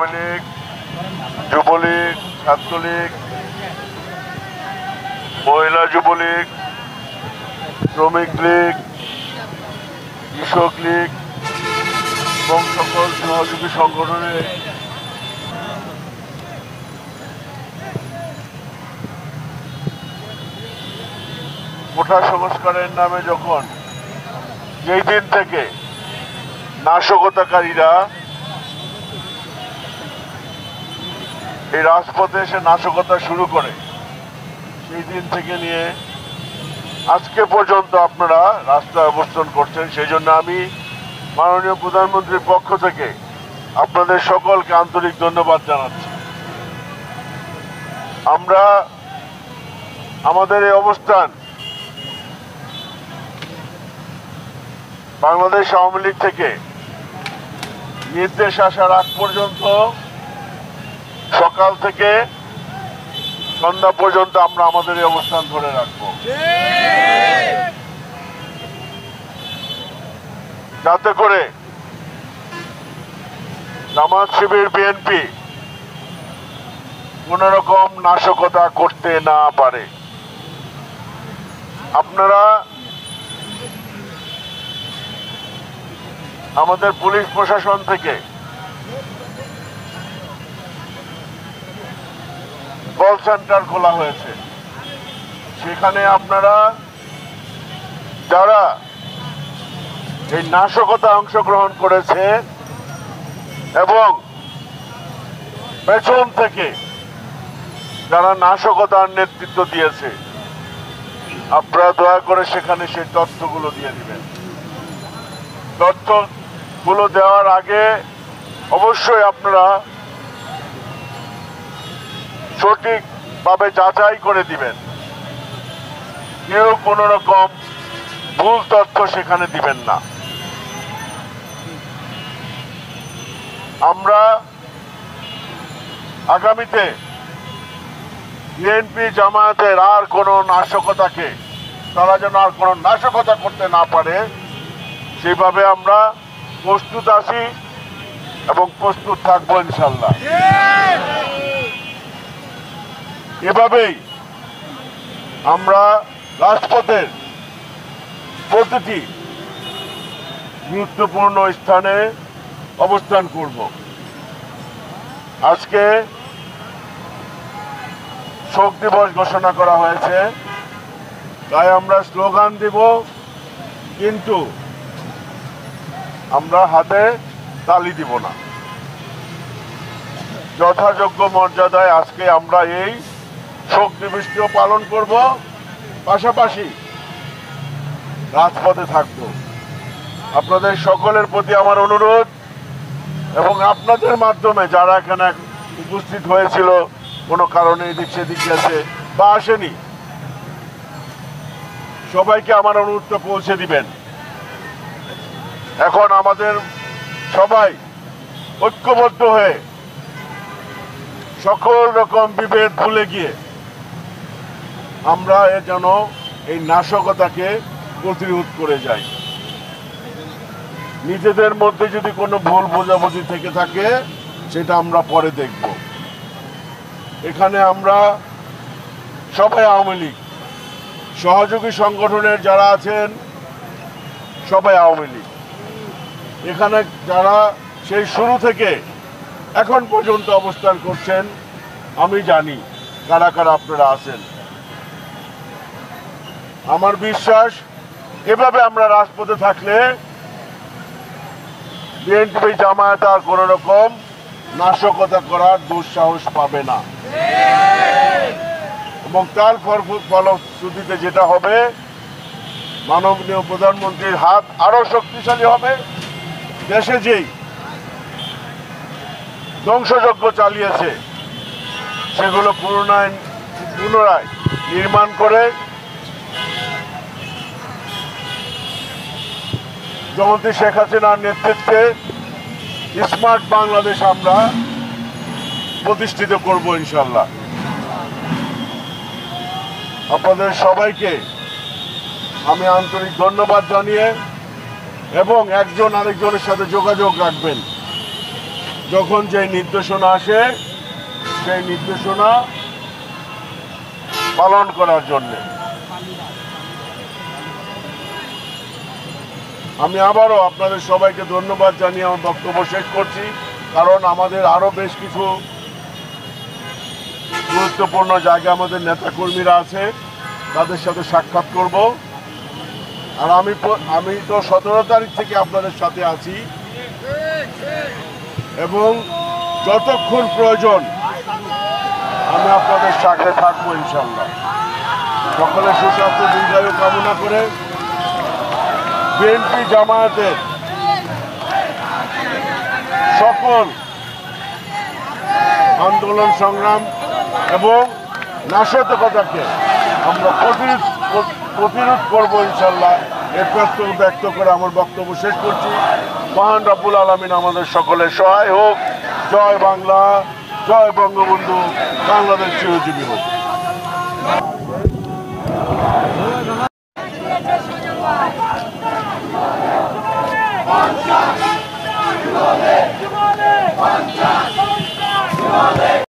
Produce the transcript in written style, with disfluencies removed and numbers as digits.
আওয়ামী লীগ, যুবলীগ, ছাত্রলীগ, মহিলা যুবলীগ, শ্রমিক লীগ, কৃষক লীগ এবং সকল সহযোগী সংগঠনের কোঠা সংস্কারের নামে যখন যেই দিন থেকে নাশকতাকারীরা এই রাজপথে এসে নাশকতা শুরু করে, সেই দিন থেকে নিয়ে আজকে পর্যন্ত আপনারা রাস্তায় অবস্থান করছেন। সেই জন্য আমি মাননীয় প্রধানমন্ত্রীর পক্ষ থেকে আপনাদের সকলকে আন্তরিক ধন্যবাদ জানাচ্ছি। আমরা আমাদের এই অবস্থান বাংলাদেশ আওয়ামী লীগ থেকে নির্দেশ আসার আগ পর্যন্ত সকাল থেকে সন্ধ্যা পর্যন্ত আমরা আমাদের এই অবস্থান ধরে রাখব, যাতে করে জামাত শিবির বিএনপি কোন রকম নাশকতা করতে না পারে। আপনারা আমাদের পুলিশ প্রশাসন থেকে কল সেন্টার খোলা হয়েছে, সেখানে আপনারা যারা এই নাশকতা অংশগ্রহণ করেছে এবং পেছন থেকে যারা নাশকতার নেতৃত্ব দিয়েছে, আপনারা দয়া করে সেখানে সেই তথ্যগুলো দিয়ে দিবেন। তথ্যগুলো দেওয়ার আগে অবশ্যই আপনারা সঠিকভাবে যাচাই করে দিবেন, কেউ কোন রকম ভুল তথ্য সেখানে দিবেন না। আমরা আগামীতে বিএনপি জামায়াতের আর কোন নাশকতাকে, তারা যেন আর কোন নাশকতা করতে না পারে, সেইভাবে আমরা প্রস্তুত আছি এবং প্রস্তুত থাকবো ইনশাল্লাহ। এভাবেই আমরা রাজপথের প্রতিটি গুরুত্বপূর্ণ স্থানে অবস্থান করব। আজকে শোক দিবস ঘোষণা করা হয়েছে, তাই আমরা স্লোগান দিব, কিন্তু আমরা হাতে তালি দিব না। যথাযোগ্য মর্যাদায় আজকে আমরা এই শোক দিবসটিও পালন করব, পাশাপাশি রাজপথে থাকব। আপনাদের সকলের প্রতি আমার অনুরোধ, এবং আপনাদের মাধ্যমে যারা এখানে উপস্থিত হয়েছিল কোনো কারণে এদিক সেদিক গেছে বা আসেনি, সবাইকে আমার অনুরোধটা পৌঁছে দিবেন। এখন আমাদের সবাই ঐক্যবদ্ধ হয়ে সকল রকম বিভেদ ভুলে গিয়ে আমরা যেন এই নাশকতাকে প্রতিরোধ করে যাই। নিজেদের মধ্যে যদি কোনো ভুল বোঝাবুঝি থেকে থাকে, সেটা আমরা পরে দেখব। এখানে আমরা সবাই আওয়ামী লীগ, সহযোগী সংগঠনের যারা আছেন সবাই আওয়ামী লীগ। এখানে যারা সেই শুরু থেকে এখন পর্যন্ত অবস্থান করছেন, আমি জানি কারা কারা আপনারা আছেন। আমার বিশ্বাস এভাবে আমরা রাজপথে থাকলে বিএনপি জামায়াত আর কোন রকম নাশকতা করার দুঃসাহস পাবে না, এবং তার ফলশ্রুতিতে যেটা হবে, মাননীয় প্রধানমন্ত্রীর হাত আরো শক্তিশালী হবে। দেশে যেই ধ্বংসযজ্ঞ চালিয়েছে সেগুলো পুনরায় নির্মাণ করে জননেত্রী শেখ হাসিনার নেতৃত্বে স্মার্ট বাংলাদেশ আমরা প্রতিষ্ঠিত করব ইনশাল্লাহ। আপনাদের সবাইকে আমি আন্তরিক ধন্যবাদ জানিয়ে, এবং একজন আরেকজনের সাথে যোগাযোগ রাখবেন, যখন যে নির্দেশনা আসে সেই নির্দেশনা পালন করার জন্যে আমি আবারও আপনাদের সবাইকে ধন্যবাদ জানিয়ে আমার বক্তব্য শেষ করছি। কারণ আমাদের আরো বেশ কিছু গুরুত্বপূর্ণ জায়গায় আমাদের নেতাকর্মীরা আছে, তাদের সাথে সাক্ষাৎ করব। আর আমি তো 17 তারিখ থেকে আপনাদের সাথে আছি এবং যতক্ষণ প্রয়োজন আমি আপনাদের সাথে থাকবো ইনশাল্লাহ। সকলের সুস্বাস্থ্য দীর্ঘায়ু কামনা করে বিএনপি জামায়াতের সকল আন্দোলন সংগ্রাম এবং নাশকতাকে আমরা প্রতিরোধ করবো ইনশাল্লাহ। এই প্রস্তাব ব্যক্ত করে আমার বক্তব্য শেষ করছি। মহান রব্বুল আলামিন আমাদের সকলের সহায় হোক। জয় বাংলা, জয় বঙ্গবন্ধু, বাংলাদেশ চিরজীবী হোক।